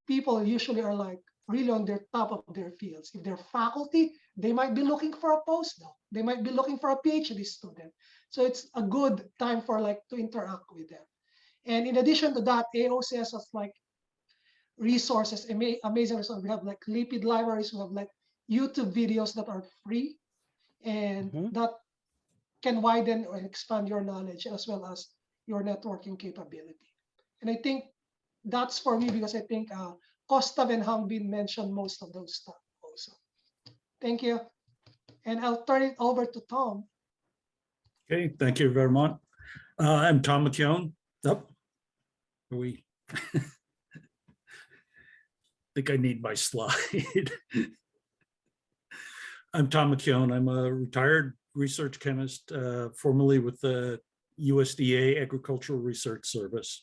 people usually are like really on their top of their fields. If they're faculty, they might be looking for a postdoc. They might be looking for a PhD student. So it's a good time for like to interact with them. And in addition to that, AOCS has like resources, amazing resources. We have like lipid libraries, we have like YouTube videos that are free, and that can widen or expand your knowledge as well as your networking capability. And I think that's for me, because I think Kaustuv and Hongbing mentioned most of those stuff also. Thank you. And I'll turn it over to Tom. Okay, thank you, Vermont. I'm Tom McKeon. Oh, we think I need my slide. I'm Tom McKeon. I'm a retired research chemist, formerly with the USDA Agricultural Research Service.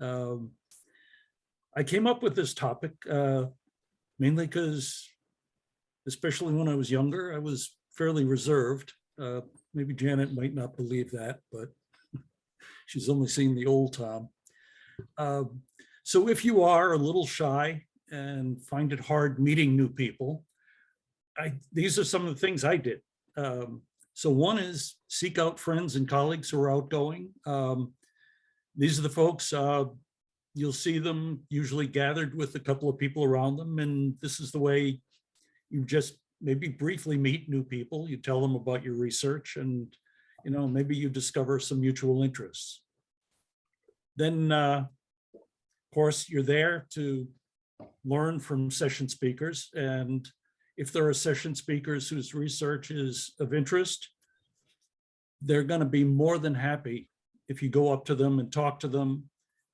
I came up with this topic mainly because, especially when I was younger, I was fairly reserved. Maybe Janet might not believe that, but she's only seen the old Tom. So if you are a little shy and find it hard meeting new people, these are some of the things I did. So one is seek out friends and colleagues who are outgoing. These are the folks, you'll see them usually gathered with a couple of people around them, and this is the way you just maybe briefly meet new people. You tell them about your research, and maybe you discover some mutual interests. Then, of course, you're there to learn from session speakers, and if there are session speakers whose research is of interest, they're going to be more than happy if you go up to them and talk to them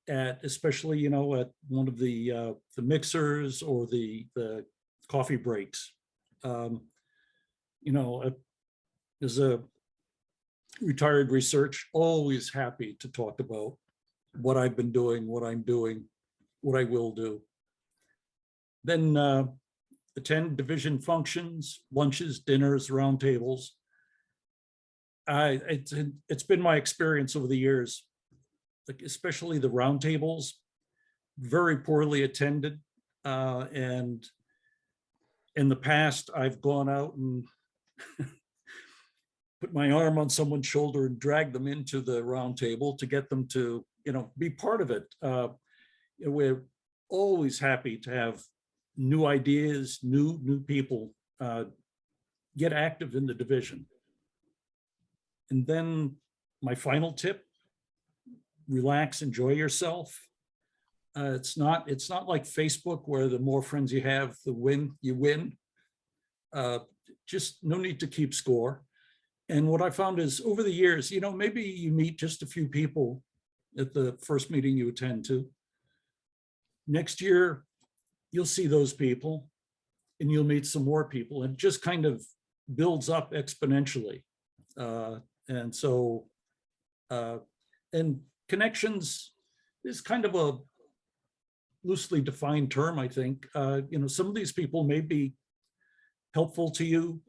at, especially, at one of the mixers or the coffee breaks. As a retired research, always happy to talk about what I've been doing, what I'm doing, what I will do. Then attend division functions, lunches, dinners, roundtables. It's been my experience over the years, like especially the roundtables, very poorly attended. And in the past, I've gone out and put my arm on someone's shoulder and drag them into the roundtable to get them to, be part of it. We're always happy to have new ideas, new people get active in the division. And then my final tip: relax, enjoy yourself. It's not like Facebook, where the more friends you have, the you win. Just no need to keep score. And what I found is, over the years, maybe you meet just a few people at the first meeting you attend to. Next year, you'll see those people and you'll meet some more people, and it just kind of builds up exponentially. And so, and connections is kind of a loosely defined term, I think. Some of these people may be helpful to you.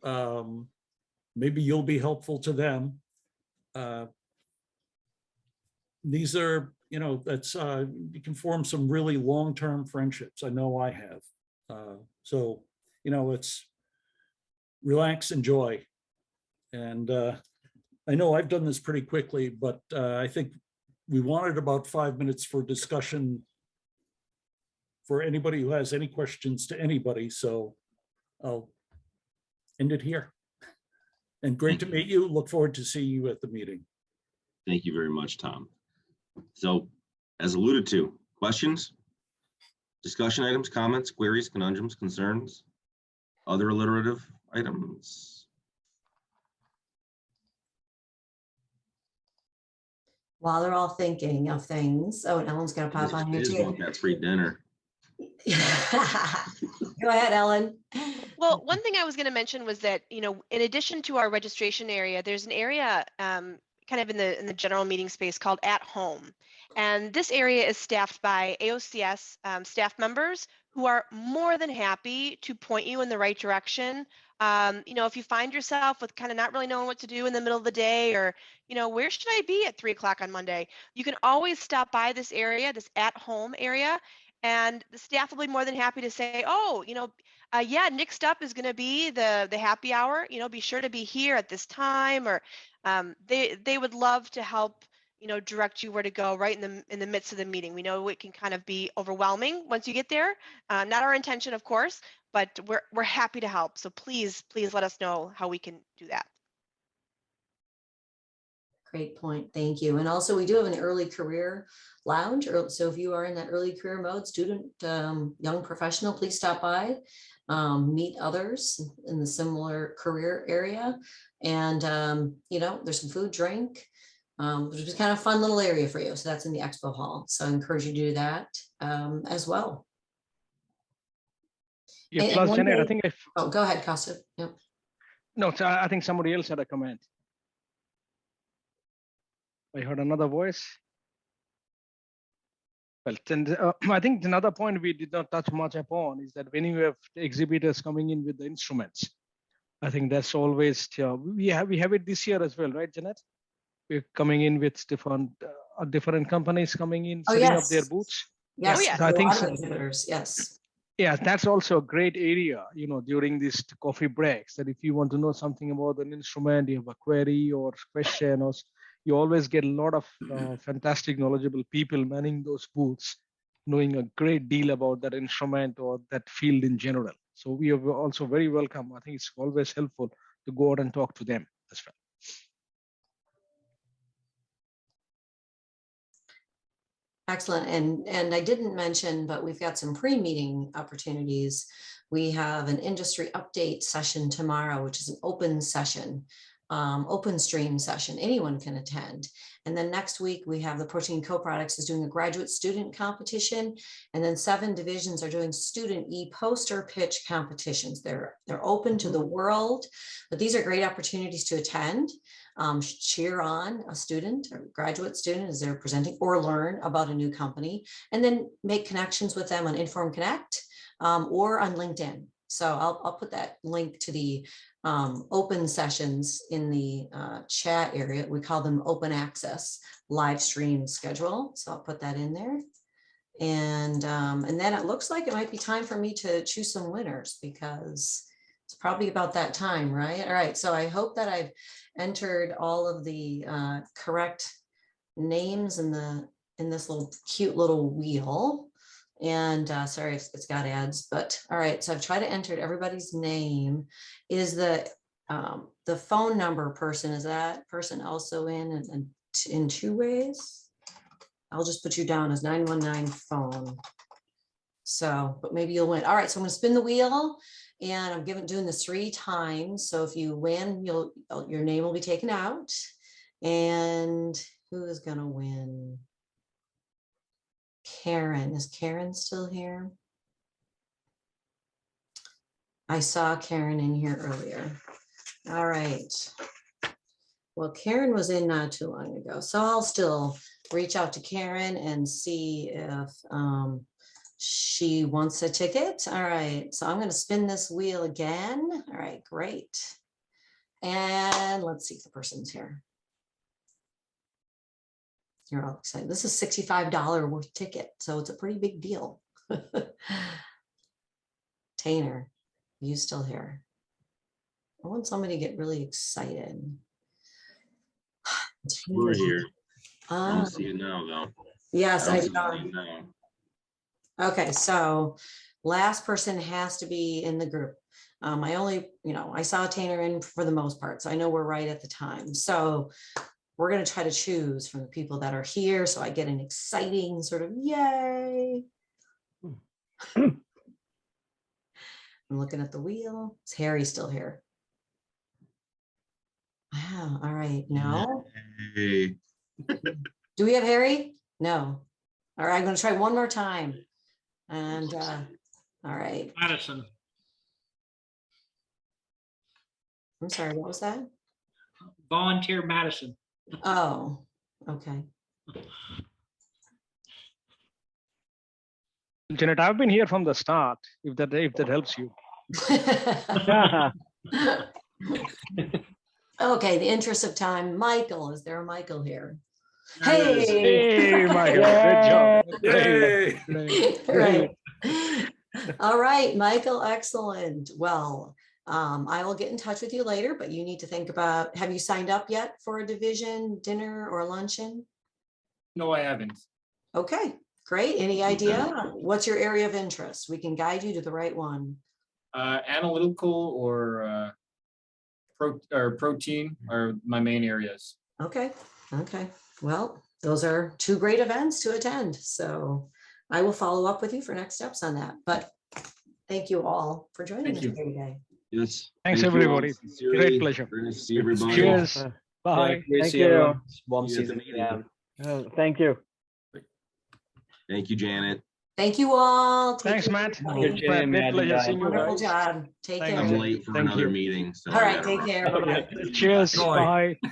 Maybe you'll be helpful to them. These are, that's, you can form some really long-term friendships. I know I have. So, it's relax, enjoy. And I know I've done this pretty quickly, but I think we wanted about 5 minutes for discussion for anybody who has any questions to anybody. So I'll end it here. And great to meet you. Look forward to seeing you at the meeting. Thank you very much, Tom. So, as alluded to, questions, discussion items, comments, queries, conundrums, concerns, other alliterative items. While they're all thinking of things. Oh, and Ellen's gonna pop on here too. Want that free dinner. Go ahead, Ellen. Well, one thing I was going to mention was that, in addition to our registration area, there's an area kind of in the general meeting space called At Home. And this area is staffed by AOCS staff members who are more than happy to point you in the right direction. If you find yourself with kind of not really knowing what to do in the middle of the day, or, where should I be at 3 o'clock on Monday? You can always stop by this area, this At Home area, and the staff will be more than happy to say, oh, yeah, next up is going to be the happy hour. Be sure to be here at this time, or they would love to help direct you where to go right in the midst of the meeting. We know it can kind of be overwhelming once you get there. Not our intention, of course, but we're happy to help. So please let us know how we can do that. Great point. Thank you. And also we do have an early career lounge. So if you are in that early career mode, student, young professional, please stop by, meet others in the similar career area. And, there's some food, drink, which is kind of a fun little area for you. So that's in the expo hall. So I encourage you to do that as well. Yeah, plus Janet, I think oh, go ahead, Kaustuv. Yep. No, I think somebody else had a comment. I heard another voice. Well, I think another point we did not touch much upon is that when you have exhibitors coming in with the instruments, I think that's always, we have it this year as well, right, Janet? We're coming in with different companies coming in, setting up their booths. Yes, oh, yes. I think so. Exhibitors, yes. Yeah, that's also a great area, during these coffee breaks, that if you want to know something about an instrument, you have a query or question, or you always get a lot of fantastic, knowledgeable people manning those booths, knowing a great deal about that instrument or that field in general. So we are also very welcome. I think it's always helpful to go out and talk to them as well. Excellent. And I didn't mention, but we've got some pre-meeting opportunities. We have an industry update session tomorrow, which is an open session, open stream session. Anyone can attend. And then next week we have the Protein Co-Products is doing a graduate student competition. And then 7 divisions are doing student e-poster pitch competitions. They're open to the world, but these are great opportunities to attend. Cheer on a student or graduate student as they're presenting, or learn about a new company, and then make connections with them on Inform Connect or on LinkedIn. So I'll put that link to the open sessions in the chat area. We call them open access live stream schedule. So I'll put that in there. And then it looks like it might be time for me to choose some winners, because it's probably about that time, right? All right, so I hope that I've entered all of the correct names in this little cute little wheel. And sorry if it's got ads, but all right, so I've tried to enter everybody's name. Is the phone number person, is that person also in 2 ways? I'll just put you down as 919 phone. So, but maybe you'll win. All right, so I'm going to spin the wheel, and I'm doing this 3 times. So if you win, your name will be taken out. And who is going to win? Karen. Is Karen still here? I saw Karen in here earlier. All right. Well, Karen was in not too long ago, so I'll still reach out to Karen and see if she wants a ticket. All right, so I'm going to spin this wheel again. All right, great. And let's see if the person's here. You're all excited. This is $65 worth ticket, so it's a pretty big deal. Tainer, you still here? I want somebody to get really excited. We're here. I don't see it now, though. Yes, I know. Okay, so last person has to be in the group. I only, I saw Tainer in for the most part, so I know we're right at the time. So we're going to try to choose from the people that are here, so I get an exciting sort of yay. I'm looking at the wheel. Is Harry still here? Wow, all right, no. Hey. Do we have Harry? No. All right, I'm going to try one more time. And all right. Madison. I'm sorry, what was that? Volunteer Madison. Oh, okay. Janet, I've been here from the start, if that helps you. Okay, the interest of time. Michael, is there a Michael here? Hey, Michael, good job. Right. All right, Michael, excellent. Well, I will get in touch with you later, but you need to think about, have you signed up yet for a division dinner or luncheon? No, I haven't. Okay, great. Any idea? What's your area of interest? We can guide you to the right one. Analytical or protein are my main areas. Okay, okay. Well, those are two great events to attend. So I will follow up with you for next steps on that. But thank you all for joining us here today. Yes. Thanks, Thank you all. everybody. Sincerely, Great pleasure. very nice to see everybody. Cheers. Bye. Thank you. everyone. Warm See you at the season. meeting. Yeah. Thank you. Thank you, Janet. Thank you all. Take Thanks, care, Matt. everybody. Good Jim, Great Matt, pleasure and seeing you Wonderful guys. job. Take Thank care. I'm you. late for Thank another you. meeting. So All I right, gotta take run. care. Bye-bye. Cheers. Bye. Bye.